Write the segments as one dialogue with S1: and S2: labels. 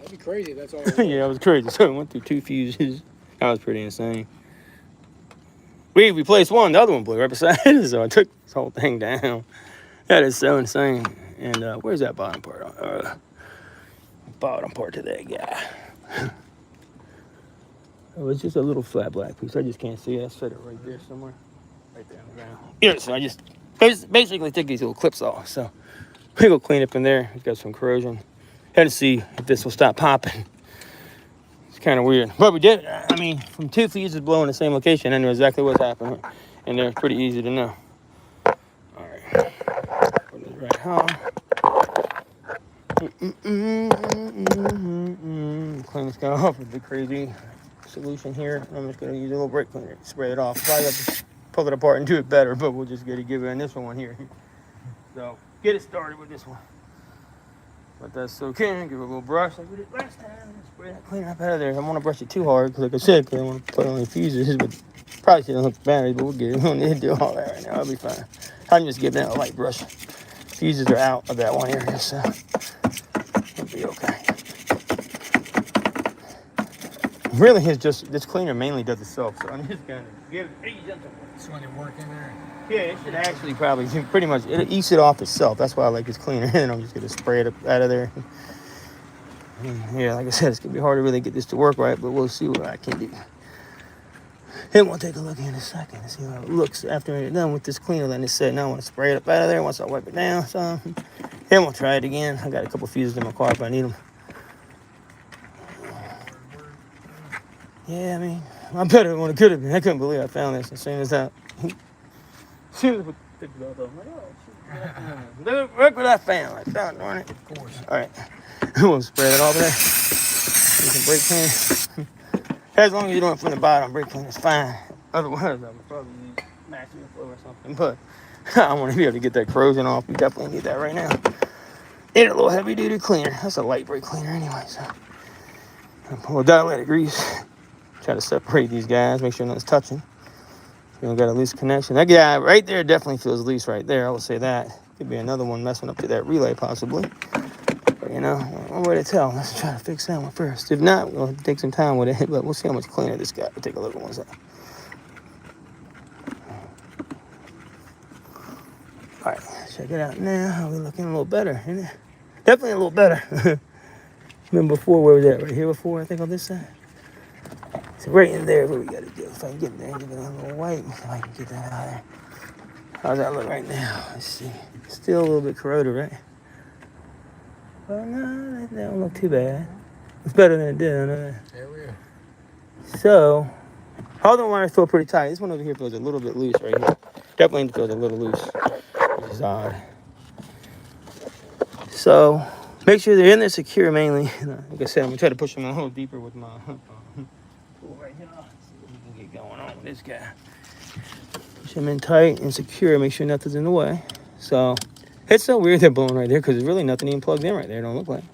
S1: That'd be crazy. That's all. It was.
S2: Yeah, it was crazy. So I went through 2 fuses. That was pretty insane. We replaced one, the other one blew right beside it, so I took this whole thing down. That is so insane. And where's that bottom part? Bottom part to that guy. Oh, it's just a little flat black piece. I just can't see it. I set it right there somewhere. Right there on the ground. Yeah, so I just basically took these little clips off. So we go clean up in there. It's got some corrosion. Had to see if this will stop popping. It's kind of weird. But we did. I mean, from 2 fuses blowing the same location, I knew exactly what's happening. And they're pretty easy to know. All right. Put this right home. Clean this guy off with the crazy solution here. I'm just going to use a little brake cleaner to spray it off. Probably have to pull it apart and do it better, but we'll just get to give it this one here. So get it started with this one. But that's okay. Give it a little brush like we did last time. Spray that cleaner up out of there. I don't want to brush it too hard because, like I said, I don't want to put on the fuses. But probably shouldn't hook the batteries, but we'll get it. We don't need to do all that right now. I'll be fine. I'm just giving it a light brush. Fuses are out of that one area, so it'll be okay. Really, it's just this cleaner mainly does itself, so I'm just gonna give it pretty gentle.
S1: So when you work in there.
S2: Yeah, it should actually probably pretty much it eats it off itself. That's why I like this cleaner, and I'm just gonna spray it up out of there. And yeah, like I said, it's gonna be hard to really get this to work right, but we'll see what I can do. And we'll take a look in a second and see how it looks after we're done with this cleaner. Then it's set. Now I want to spray it up out of there once I wipe it down. So then we'll try it again. I got a couple fuses in my car if I need them. Yeah, I mean, I better than what it could have been. I couldn't believe I found this as soon as that. Look what I found. I found, darn it. Of course. All right. We'll spray it all there. Use some brake cleaner. As long as you do it from the bottom, brake cleaner is fine. Otherwise, I would probably use maximum flow or something. But I want to be able to get that corrosion off. We definitely need that right now. Need a little heavy-duty cleaner. That's a light brake cleaner anyway. So I'll pull a dilated grease. Try to separate these guys, make sure nothing's touching. You don't got a loose connection. That guy right there definitely feels loose right there. I would say that. Could be another one messing up to that relay possibly. But you know, one way to tell. Let's try to fix that one first. If not, we'll take some time with it, but we'll see how much cleaner this guy. We'll take a look at one. All right, check it out now. We're looking a little better, isn't it? Definitely a little better. Remember before, where was that? Right here before, I think, on this side. So right in there, what we gotta do. If I can get in there and give it a little wipe, if I can get that out of there. How's that look right now? Let's see. Still a little bit corroded, right? Well, no, that don't look too bad. It's better than it did, I know that.
S1: There we go.
S2: So, all the wires feel pretty tight. This one over here feels a little bit loose right here. Definitely feels a little loose, which is odd. So, make sure they're in there secure mainly. Like I said, I'm gonna try to push them a little deeper with my tool right here. See what we can get going on with this guy. Push them in tight and secure. Make sure nothing's in the way. So, it's so weird they're blowing right there because there's really nothing even plugged in right there. It don't look like.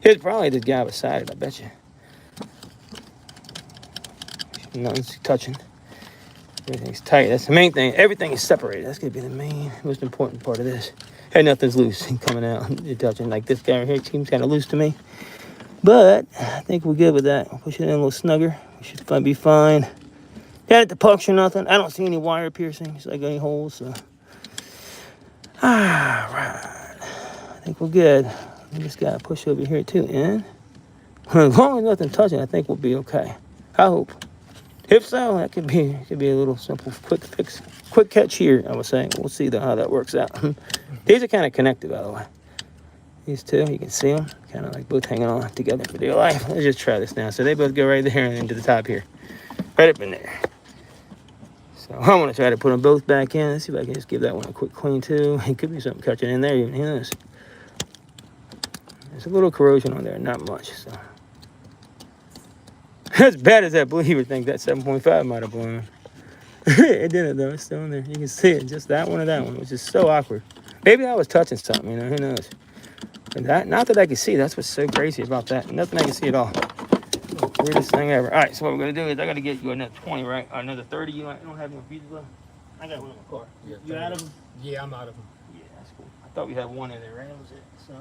S2: It's probably this guy beside it, I bet you. Nothing's touching. Everything's tight. That's the main thing. Everything is separated. That's gonna be the main, most important part of this. And nothing's loose and coming out. You're touching. Like this guy right here seems kind of loose to me. But I think we're good with that. We'll push it in a little snugger. We should be fine. Had it to puncture nothing. I don't see any wire piercings, like any holes. So. All right. I think we're good. We just gotta push over here too, and as long as nothing's touching, I think we'll be okay. I hope. If so, that could be a little simple, quick fix, quick catch here. I would say. We'll see how that works out. These are kind of connected, by the way. These two, you can see them, kind of like both hanging on together for dear life. Let's just try this now. So they both go right there and into the top here, right up in there. So I want to try to put them both back in. Let's see if I can just give that one a quick clean too. It could be something catching in there even. Who knows? There's a little corrosion on there, not much. So as bad as that bleeder thing, that 7.5 might have blown. It didn't though. It's still in there. You can see it. Just that one or that one, which is so awkward. Maybe I was touching something. You know, who knows? But that, not that I can see. That's what's so crazy about that. Nothing I can see at all. Weirdest thing ever. All right, so what we're gonna do is I gotta get you another 20, right? Or another 30. You don't have any fuses left? I got one in my car.
S1: Yeah,
S2: you out of them?
S1: Yeah, I'm out of them.
S2: Yeah, that's cool. I thought we had one in there, right? That was it. So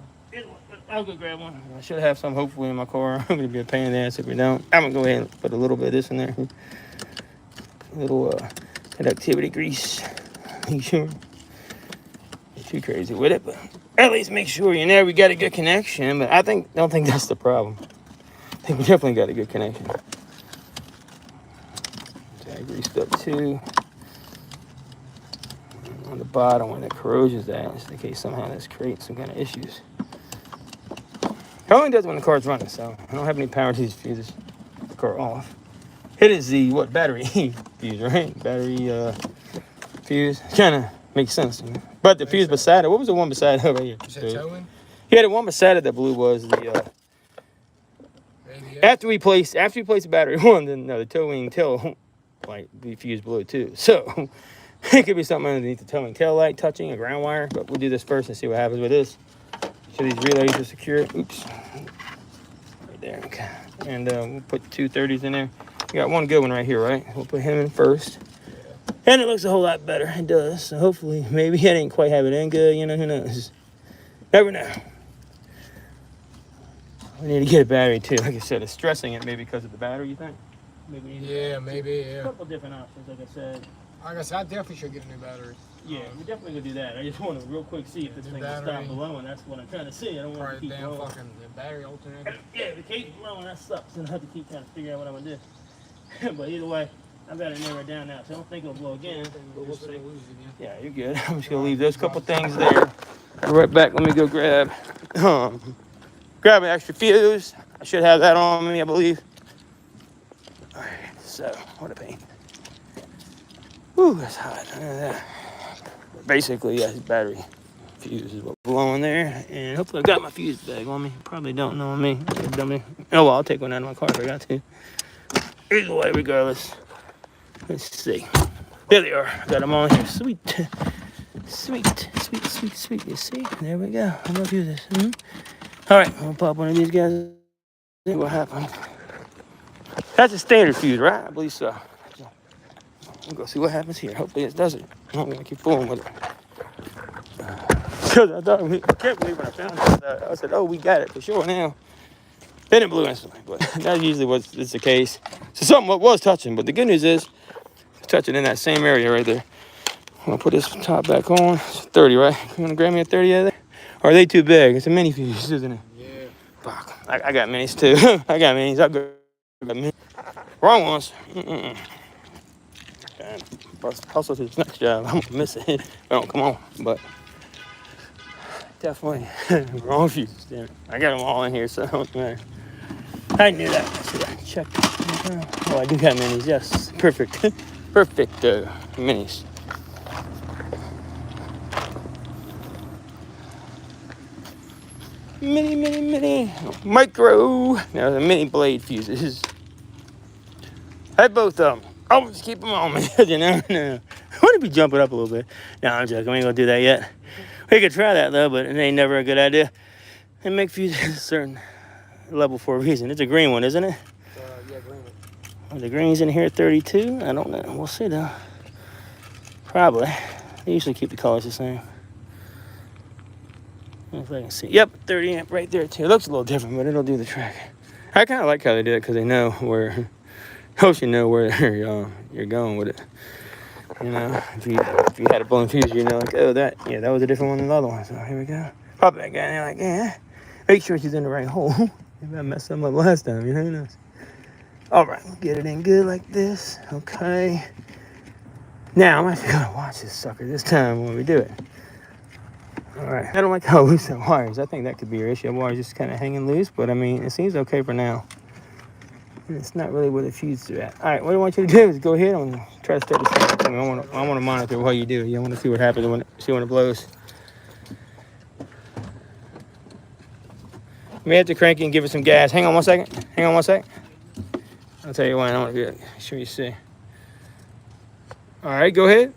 S2: I'll go grab one. I should have some hopefully in my car. I'm gonna be a pain in the ass if we don't. I'm gonna go ahead and put a little bit of this in there. A little conductivity grease. Make sure you're too crazy with it, but at least make sure you know we got a good connection. But don't think that's the problem. I think we definitely got a good connection. Okay, I greased up too. On the bottom where the corrosion's at, just in case somehow this creates some kind of issues. It only does when the car's running, so I don't have any power to these fuses. The car off. It is the battery fuse, right? Battery fuse. Kind of makes sense to me. But the fuse beside it, what was the one beside it over here?
S1: You said towing?
S2: Yeah, the one beside it that blew was the after we placed the battery one, then the towing tail light the fuse blew too. So it could be something underneath the towing tail light touching a ground wire, but we'll do this first and see what happens with this. So these relays are secure. Oops. Right there. Okay. And we'll put 2 30s in there. We got one good one right here, right? We'll put him in first. And it looks a whole lot better. It does. So hopefully, maybe I didn't quite have it in good. You know, who knows? Never know. We need to get a battery too. Like I said, it's stressing it maybe because of the battery, you think?
S1: Maybe. Yeah, maybe, yeah.
S2: A couple different options, like I said.
S1: Like I said, I definitely should get a new battery.
S2: Yeah, we're definitely gonna do that. I just want to real quick see if this thing will stop blowing. That's what I'm trying to see. I don't want to keep blowing.
S1: Fucking the battery alternator.
S2: Yeah, if it keeps blowing, that sucks. And I have to keep trying to figure out what I'm gonna do. But either way, I've got it narrowed down now, so I don't think it'll blow again. But we'll see. Yeah, you're good. I'm just gonna leave those couple things there. Be right back. Let me go grab an extra fuse. I should have that on me, I believe. All right. So what a pain. Whew, that's hot. Look at that. Basically, yeah, his battery fuse is what's blowing there. And hopefully I got my fuse bag on me. Probably don't know me. Dummy. Oh, well, I'll take one out of my car if I got to. Either way, regardless. Let's see. There they are. I got them on here. Sweet. Sweet. Sweet, sweet, sweet. You see? There we go. I'm going to do this. All right. I'm going to pop one of these guys. See what happens. That's a standard fuse, right? I believe so. We'll go see what happens here. Hopefully it doesn't. I'm gonna keep fooling with it. Because I can't believe when I found it. I said, oh, we got it for sure now. Then it blew instantly, but that usually is the case. So something was touching, but the good news is it's touching in that same area right there. I'm gonna put this top back on. It's 30, right? You wanna grab me a 30 out of there? Or are they too big? It's a mini fuse, isn't it?
S1: Yeah.
S2: Fuck. I got minis too. I got minis. I'll go grab minis. Wrong ones. Hustle to this next job. I'm gonna miss it if I don't come on, but definitely wrong fuse. I got them all in here, so it don't matter. I knew that. So I checked. Oh, I do have minis. Yes, perfect, perfect minis. Mini, micro. Now the mini blade fuses. I had both of them. I'll just keep them on me, you know. No. I want to be jumping up a little bit. No, I'm joking. We ain't gonna do that yet. We could try that though, but it ain't never a good idea. And make fuses a certain level for a reason. It's a green one, isn't it?
S1: Yeah, green.
S2: Are the greens in here 32? I don't know. We'll see though. Probably. They usually keep the colors the same. If I can see. Yep, 30 amp right there too. It looks a little different, but it'll do the trick. I kind of like how they do it because they know where. Helps you know where you're going with it. You know, if you had a blown fuse, you know, like, oh, that was a different one than the other one. So here we go. Pop that guy in there, like, yeah. Make sure she's in the right hole. Maybe I messed something up last time, you know, who knows? All right, get it in good like this. Okay. Now, I'm actually going to watch this sucker this time when we do it. All right. I don't like how loose that wire is. I think that could be your issue. The wire's just kind of hanging loose, but, I mean, it seems okay for now. It's not really where the fuse is at. All right, what I want you to do is go ahead and try to start this thing. I want to monitor what you do. You want to see what happens when it blows. You may have to crank it and give it some gas. Hang on one second. I'll tell you when. I want to make sure you see. All right, go ahead.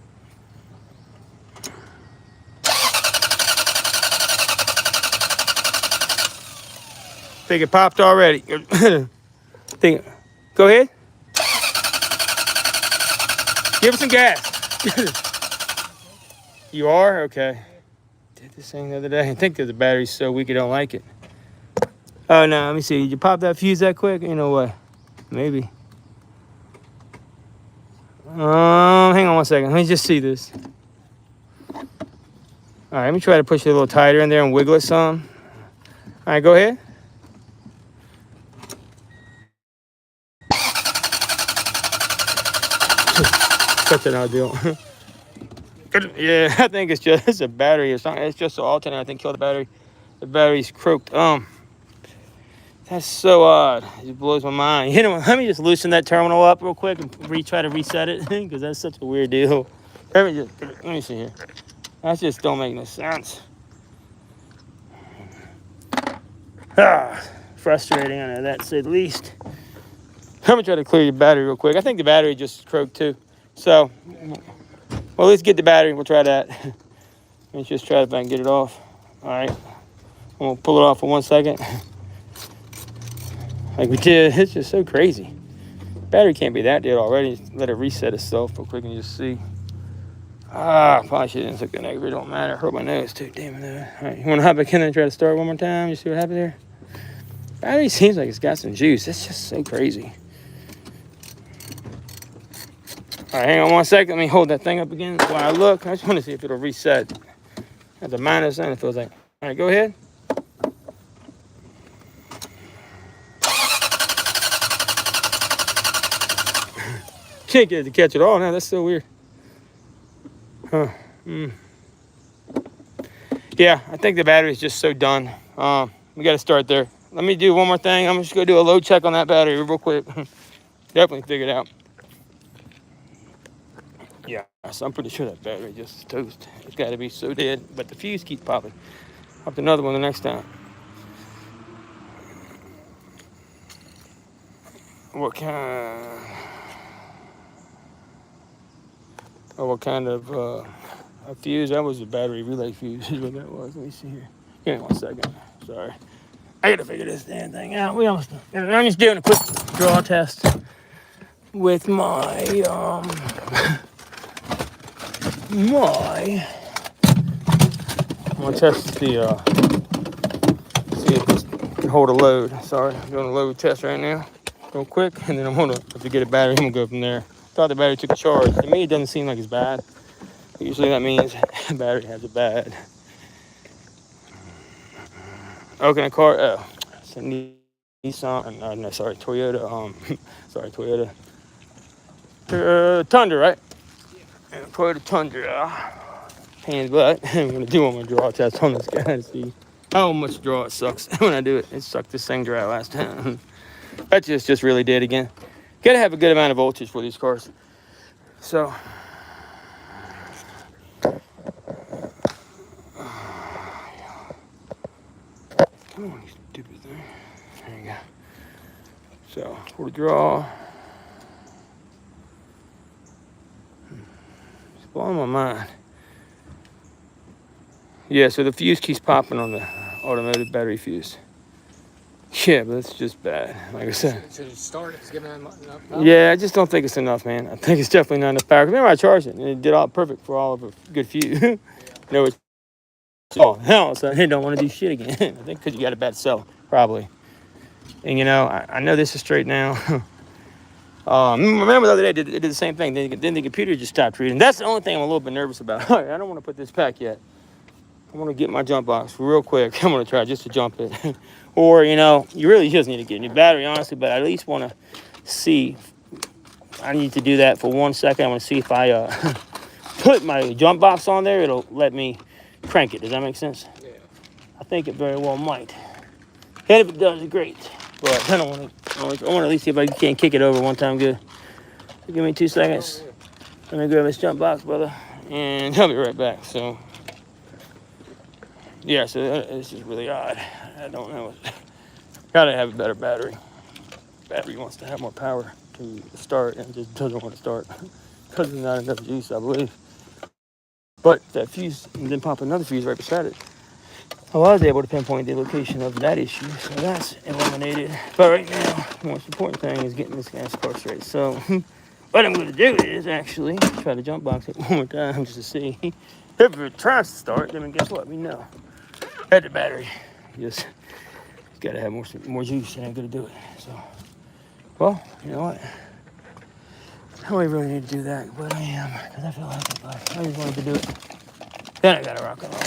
S2: I think it popped already. Go ahead. Give it some gas. You are? Okay. did this thing the other day. I think that the battery's so weak I don't like it. Oh no, let me see. Did you pop that fuse that quick? You know what? Maybe. Hang on one second. Let me just see this. All right, let me try to push it a little tighter in there and wiggle it some. All right, go ahead. Such an ideal. Yeah, I think it's just a battery or something. It's just an alternator. I think killed the battery. The battery's croaked. That's so odd. It blows my mind. You know, let me just loosen that terminal up real quick and try to reset it because that's such a weird deal. Let me see here. That just don't make no sense. Frustrating, I know that to say the least. Let me try to clear your battery real quick. I think the battery just croaked too. So, well, let's get the battery. We'll try that. Let's just try if I can get it off. All right. I'm going to pull it off for 1 second. Like we did. It's just so crazy. Battery can't be that dead already. Just let it reset itself real quick and just see. Probably shouldn't took the negative. It don't matter. Hurt my nose too. Damn it. All right. You want to hop back in there and try to start one more time? You see what happened there? Battery seems like it's got some juice. It's just so crazy. All right, hang on 1 second. Let me hold that thing up again while I look. I just want to see if it'll reset. That's a minus sign. It feels like. All right, go ahead. Can't get it to catch it all now. That's so weird. Huh. Yeah, I think the battery is just so done. We got to start there. Let me do one more thing. I'm just going to do a load check on that battery real quick. Definitely figured it out. Yeah, so I'm pretty sure that battery just is toast. It's got to be so dead, but the fuse keeps popping. Up to another one the next time. What kind of a fuse? That was a battery relay fuse is what that was. Let me see here. Give me 1 second. Sorry. I got to figure this damn thing out. We almost done. I'm just doing a quick draw test with my I'm gonna test the see if this can hold a load. Sorry, I'm doing a load test right now, real quick, and then I'm gonna if we get a battery, I'm gonna go from there. Thought the battery took a charge. To me, it doesn't seem like it's bad. Usually that means the battery has a bad. Okay, a car. Oh, it's a Nissan. No, sorry, Toyota. Sorry, Toyota. Tundra, right? Yeah, Toyota Tundra. Pain butt. I'm gonna do one more draw test on this guy to see how much draw it sucks when I do it. It sucked this thing dry last time. That just really did again. Gotta have a good amount of voltage for these cars. So come on, you stupid thing. There you go. So for the draw. It's blowing my mind. Yeah, so the fuse keeps popping on the automotive battery fuse. Yeah, but it's just bad. Like I said.
S1: Should it start? It's giving enough power?
S2: Yeah, I just don't think it's enough, man. I think it's definitely not enough power. Remember, I charged it, and it did all perfect for all of a good fuse. You know, hell, so I don't want to do shit again. I think because you got a bad cell, probably. And, you know, I know this is straight now. Remember the other day, it did the same thing. Then the computer just stopped reading. That's the only thing I'm a little bit nervous about. All right, I don't want to put this back yet. I want to get my jump box real quick. I'm going to try just to jump it. Or, you know, you really just need to get a new battery, honestly, but I at least want to see. I need to do that for 1 second. I want to see if I put my jump box on there, it'll let me crank it. Does that make sense?
S1: Yeah.
S2: I think it very well might. And if it does, great. But I don't want to. I want to at least see if I can't kick it over one time good. So give me 2 seconds. Let me grab this jump box, brother, and I'll be right back. So. Yeah, so it's just really odd. I don't know. Gotta have a better battery. Battery wants to have more power to start and just doesn't want to start because there's not enough juice, I believe. But that fuse, and then pop another fuse right beside it. Well, I was able to pinpoint the location of that issue, so that's eliminated. But right now, the most important thing is getting this guy's car straight. So what I'm going to do is actually try to jump box it one more time just to see. If it tries to start, then guess what? We know. At the battery. Just gotta have more juice. It ain't gonna do it. So, well, you know what? I don't really need to do that, but I am, because I feel like it, but I just wanted to do it. Then I gotta rock and roll.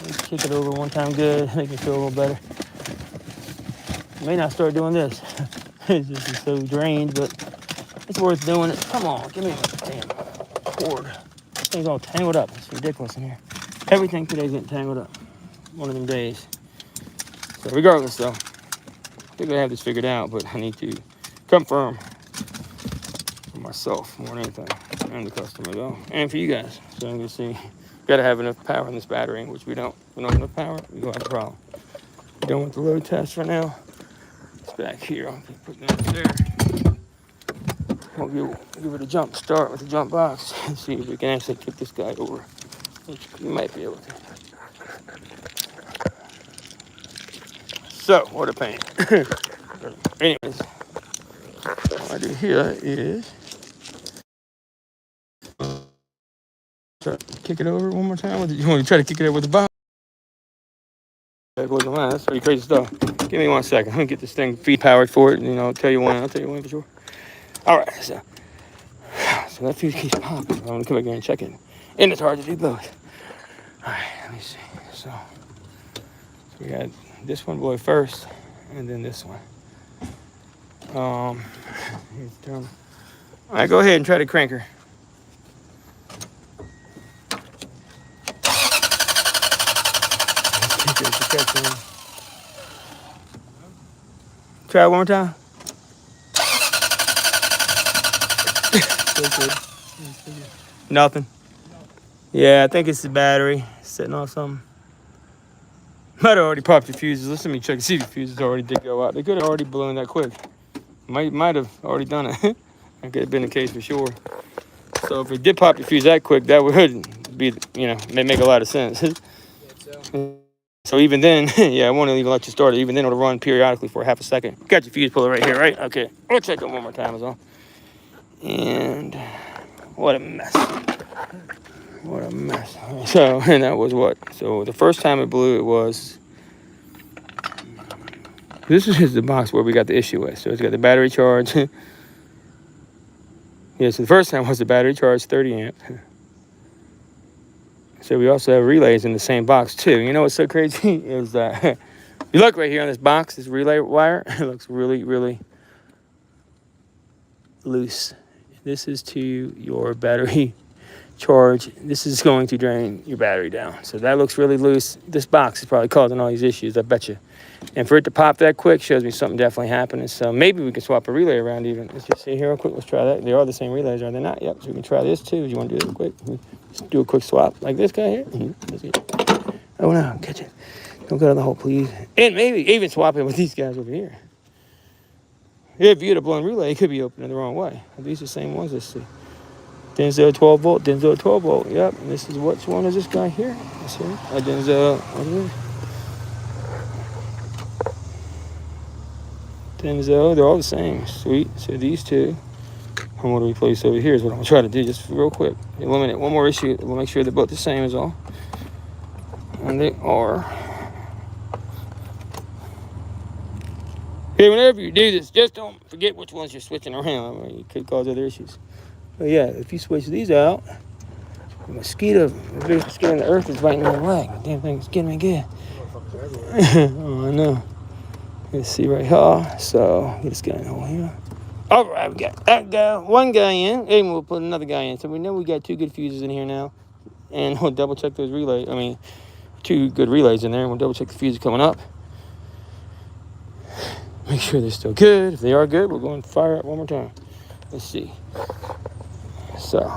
S2: Let's kick it over one time good, make me feel a little better. May not start doing this. It's just so drained, but it's worth doing it. Come on, give me a damn cord. This thing's all tangled up. It's ridiculous in here. Everything today's getting tangled up. One of them days. So regardless though, I think I have this figured out, but I need to confirm for myself more than anything, and the customer though, and for you guys. So I'm gonna see, gotta have enough power in this battery, which we don't. We don't have enough power, we gonna have a problem. We're done with the load test for now. It's back here. I'll put that there. We'll give it a jump start with the jump box and see if we can actually kick this guy over, which we might be able to. So, what a pain. Anyways, what I do here is try to kick it over one more time. You want to try to kick it over with the box? That wasn't mine. That's pretty crazy stuff. Give me 1 second. I'm gonna get this thing feed powered for it, and I'll tell you when for sure. All right, so that fuse keeps popping. I'm gonna come back here and check it, and it's hard to do both. All right, let me see. So we got this one boy first, and then this one. Here's the terminal. All right, go ahead and try to crank her. Try it one more time. Nothing. Yeah, I think it's the battery setting off something. Might have already popped the fuses. Let me check and see if the fuses already did go out. They could have already blown that quick. Might have already done it. That could have been the case for sure. So if it did pop the fuse that quick, that would be, may make a lot of sense. So even then, yeah, I won't even let you start it. Even then, it'll run periodically for half a second. Got your fuse puller right here, right? Okay, we'll check it one more time as well. And what a mess. What a mess. So, and that was what? So the first time it blew, it was, this is the box where we got the issue with. So it's got the battery charge. Yeah, so the first time was the battery charge, 30 amp. So we also have relays in the same box too. You know what's so crazy is that if you look right here on this box, this relay wire, it looks really, really loose. This is to your battery charge. This is going to drain your battery down. So that looks really loose. This box is probably causing all these issues, I bet you. And for it to pop that quick shows me something definitely happening. So maybe we can swap a relay around even. Let's just see here real quick. Let's try that. They are the same relays, are they not? Yep. So we can try this too. Do you want to do it real quick? Just do a quick swap like this guy here. Oh no, catch it. Don't go down the hole, please. And maybe even swap it with these guys over here. If you had a blown relay, it could be opening the wrong way. Are these the same ones? Let's see. Denso 12 volt, Denso 12 volt. Yep. And this is which one is this guy here? Let's see. A Denso. What is it? Denso, they're all the same. Sweet. So these two, I'm going to replace over here is what I'm going to try to do just real quick. Eliminate one more issue. We'll make sure they're both the same as all. And they are. Hey, whenever you do this, just don't forget which ones you're switching around. I mean, it could cause other issues. But yeah, if you switch these out, the mosquito, the biggest mosquito on the earth is biting my leg. The damn thing is getting me good. Oh, I know. Let's see right here. So, get this guy in the hole here. All right, we got that guy, one guy in, and we'll put another guy in. So we know we got 2 good fuses in here now. And we'll double check those relays. 2 good relays in there. And we'll double check the fuses coming up. Make sure they're still good. If they are good, we'll go and fire it one more time. Let's see. So.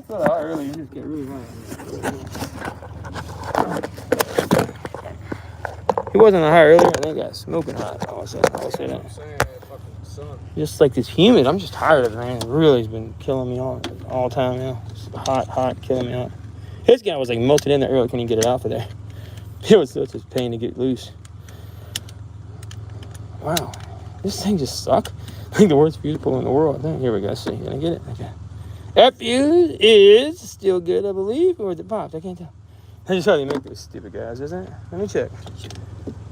S2: Early, you just get really hot. He wasn't hot earlier, and they got smoking hot. I'll say that. Just like this humid, I'm just tired of it, man. It really has been killing me all time now. It's hot, killing me out. His guy was like melted in there earlier, couldn't even get it out of there. It was such a pain to get loose. Wow. This thing just suck. Like the worst fuse pull in the world. Here we go. See, can I get it? Okay. That fuse is still good, I believe, or is it popped? I can't tell. I just how they make those stupid guys, isn't it? Let me check.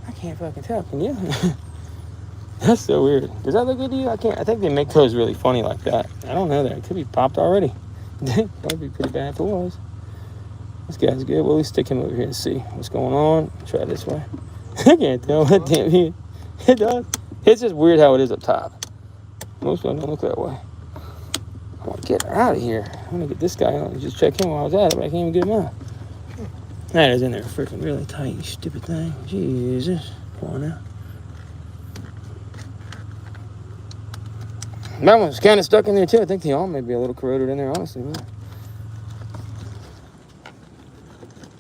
S2: I can't fucking tell. Can you? That's so weird. Does that look good to you? I can't. I think they make those really funny like that. I don't know that. It could be popped already. That'd be pretty bad if it was. This guy's good. Well, let's stick him over here and see what's going on. Try this way. I can't tell what damn here. It does. It's just weird how it is up top. Most of them don't look that way. I want to get out of here. I'm going to get this guy on and just check him while I was at it, but I can't even get him out. That is in there freaking really tight, you stupid thing. Jesus. Come on now. That one's kind of stuck in there too. I think the arm may be a little corroded in there, honestly, man.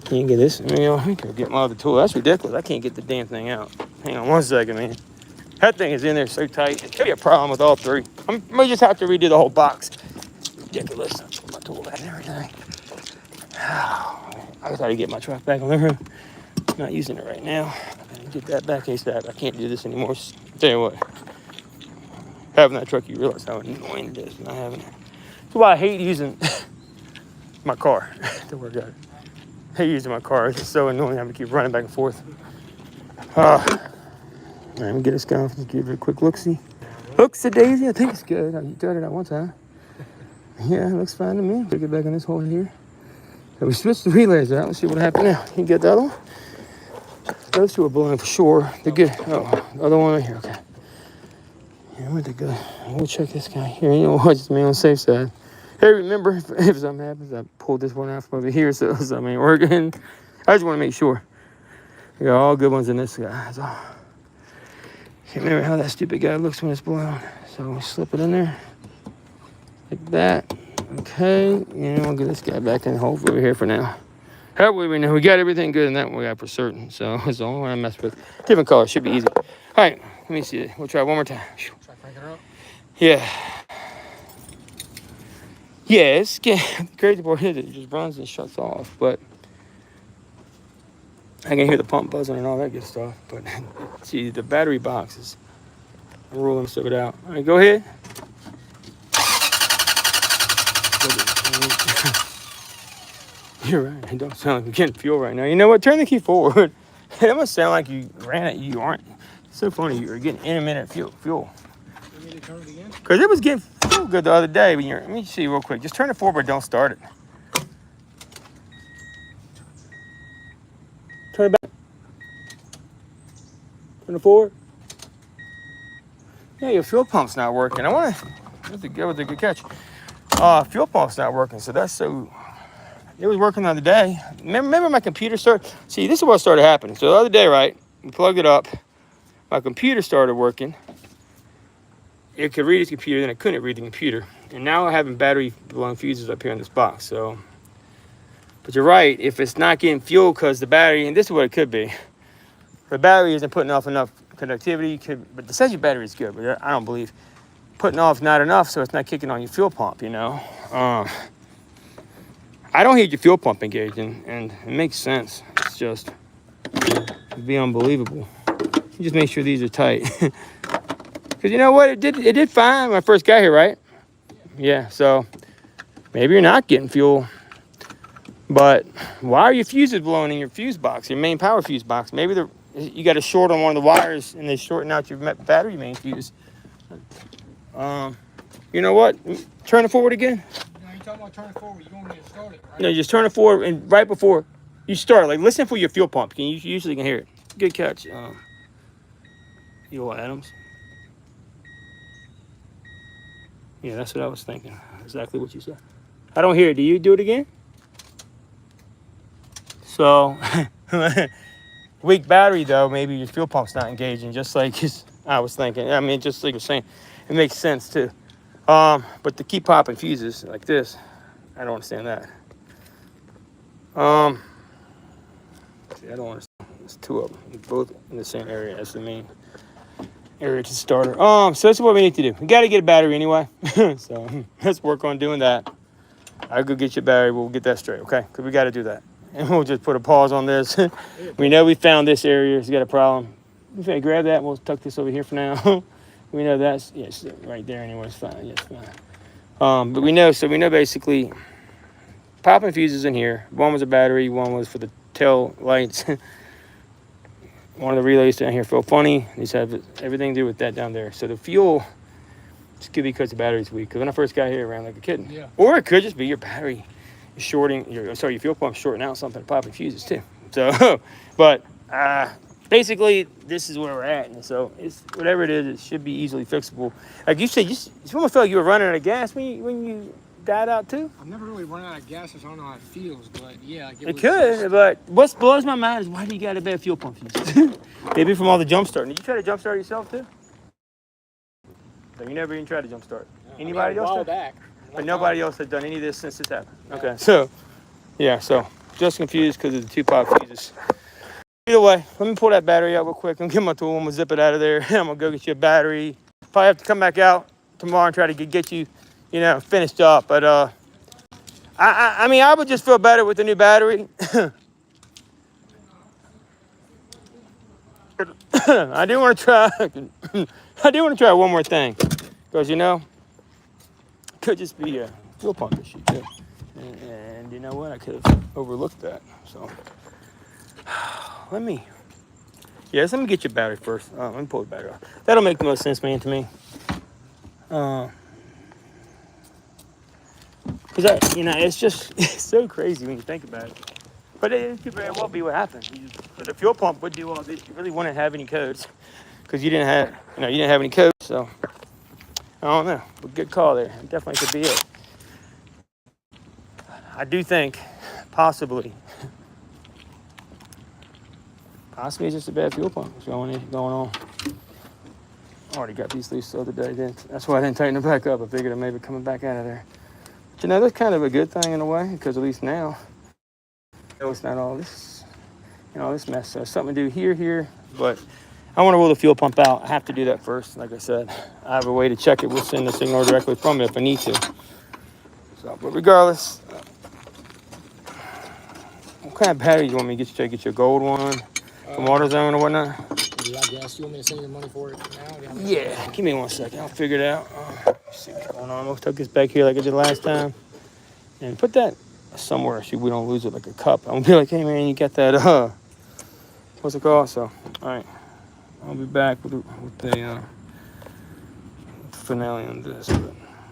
S2: Can't get this. I mean, I can get my other tool. That's ridiculous. I can't get the damn thing out. Hang on one second, man. That thing is in there so tight. It's gonna be a problem with all three. I may just have to redo the whole box. It's ridiculous. I put my tool back and everything. I gotta get my truck back on the road. I'm not using it right now. I gotta get that back ASAP. I can't do this anymore. Tell you what. Having that truck, you realize how annoying it is not having it. That's why I hate using my car to work out. I hate using my car. It's so annoying having to keep running back and forth. All right, let me get this guy off. Just give it a quick look-see. Looks-a-daisy. I think it's good. I tried it out one time. Yeah, it looks fine to me. Put it back in this hole here. So we switched the relays out. Let's see what happened now. You get the other one? Those two are blowing for sure. They're good. Oh, the other one right here. Okay. Yeah, where'd they go? We'll check this guy here. You know what? Just me on the safe side. Hey, remember, if something happens, I pulled this one out from over here, so something ain't working. I just want to make sure. We got all good ones in this guy. That's all. Can't remember how that stupid guy looks when it's blown. So we slip it in there. Like that. Okay. And we'll get this guy back in the hole over here for now. That way we know we got everything good in that one we got for certain. So it's the only one I mess with. Different color. Should be easy. All right. Let me see it. We'll try one more time.
S1: Try cranking her up.
S2: Yeah. Yeah, it's the crazy part is it just runs and shuts off, but I can hear the pump buzzing and all that good stuff. But see, the battery boxes, I'm rolling stuff it out. All right, go ahead. You're right. It don't sound like you're getting fuel right now. You know what? Turn the key forward. It must sound like you ran it. You aren't. It's so funny. You're getting intermittent fuel.
S1: You want me to turn it again?
S2: Because it was getting fuel good the other day. But let me see real quick. Just turn it forward, but don't start it. Turn it back. Turn it forward. Yeah, your fuel pump's not working. That was a good catch. Fuel pump's not working, so that's so. It was working the other day. Remember my computer started. See, this is what started happening. So the other day, right? We plugged it up. My computer started working. It could read its computer, then it couldn't read the computer. And now I'm having battery blown fuses up here in this box. So, but you're right. If it's not getting fuel because the battery, and this is what it could be. The battery isn't putting off enough conductivity. But it says your battery is good, but I don't believe putting off not enough, so it's not kicking on your fuel pump. You know. I don't hear your fuel pump engaging, and it makes sense. It's just it'd be unbelievable. You just make sure these are tight. Because you know what? It did fine when I first got here, right? Yeah, so maybe you're not getting fuel. But why are your fuses blowing in your fuse box, your main power fuse box? Maybe you got a short on one of the wires and they shorten out your battery main fuse. You know what? Turn it forward again.
S1: No, you're talking about turning forward. You want me to start it, right?
S2: No, just turn it forward and right before you start. Like, listen for your fuel pump. You usually can hear it. Good catch. Yo, Adams. Yeah, that's what I was thinking. Exactly what you said. I don't hear it. Do you do it again? So, weak battery though, maybe your fuel pump's not engaging, just like I was thinking. I mean, just like you're saying, it makes sense too. But to keep popping fuses like this, I don't understand that. See, I don't understand. There's two of them, both in the same area as the main area to starter. So that's what we need to do. We got to get a battery anyway. So let's work on doing that. I'll go get your battery. We'll get that straight, okay? Because we got to do that. And we'll just put a pause on this. We know we found this area. It's got a problem. Okay, grab that. We'll tuck this over here for now. We know that's, yes, right there anyway. It's fine. Yes, fine. But we know basically popping fuses in here. One was a battery. One was for the tail lights. One of the relays down here feel funny. These have everything to do with that down there. So the fuel, this could be because the battery's weak. Because when I first got here, it ran like a kitten.
S1: Yeah.
S2: Or it could just be your battery shorting. Your fuel pump shorting out something, popping fuses too. So, but basically, this is where we're at. And so it's whatever it is, it should be easily fixable. Like you said, you almost felt like you were running out of gas when you died out too.
S1: I've never really run out of gas, so I don't know how it feels, but yeah, like
S2: It could, but what blows my mind is why do you got a bad fuel pump fuse? Maybe from all the jump starting. Did you try to jump start yourself too? So you never even tried to jump start. Anybody else?
S1: A while back.
S2: But nobody else has done any of this since this happened. Okay, so yeah, so just confused because of the 2 pop fuses. Either way, let me pull that battery out real quick. I'm gonna get my tool. I'm gonna zip it out of there. I'm gonna go get you a battery. Probably have to come back out tomorrow and try to get you, finished up. But I mean, I would just feel better with the new battery. I do want to try. I do want to try one more thing, because could just be a fuel pump issue too. And you know what? I could have overlooked that. So let me get your battery first. Let me pull the battery off. That'll make the most sense, man, to me. Because it's so crazy when you think about it. But it could very well be what happened. But the fuel pump would do all this. You really wouldn't have any codes because you didn't have any codes. So I don't know. But good call there. It definitely could be it. I do think possibly it's just a bad fuel pump going on. I already got these loose the other day. That's why I didn't tighten it back up. I figured I may be coming back out of there. But that's kind of a good thing in a way, because at least now it's not all this, this mess. So something to do here, but I want to roll the fuel pump out. I have to do that first. Like I said, I have a way to check it. We'll send the signal directly from it if I need to. So, but regardless, what kind of battery do you want me to get you? Get you a gold one from AutoZone or whatnot?
S1: Yeah, I guess. You want me to send you the money for it now?
S2: Yeah, give me 1 second. I'll figure it out. See what's going on. We'll tuck this back here like I did last time. And put that somewhere so we don't lose it like a cup. I'm going to be like, hey, man, you got that, what's it called? So, all right. I'll be back with the finale on this. But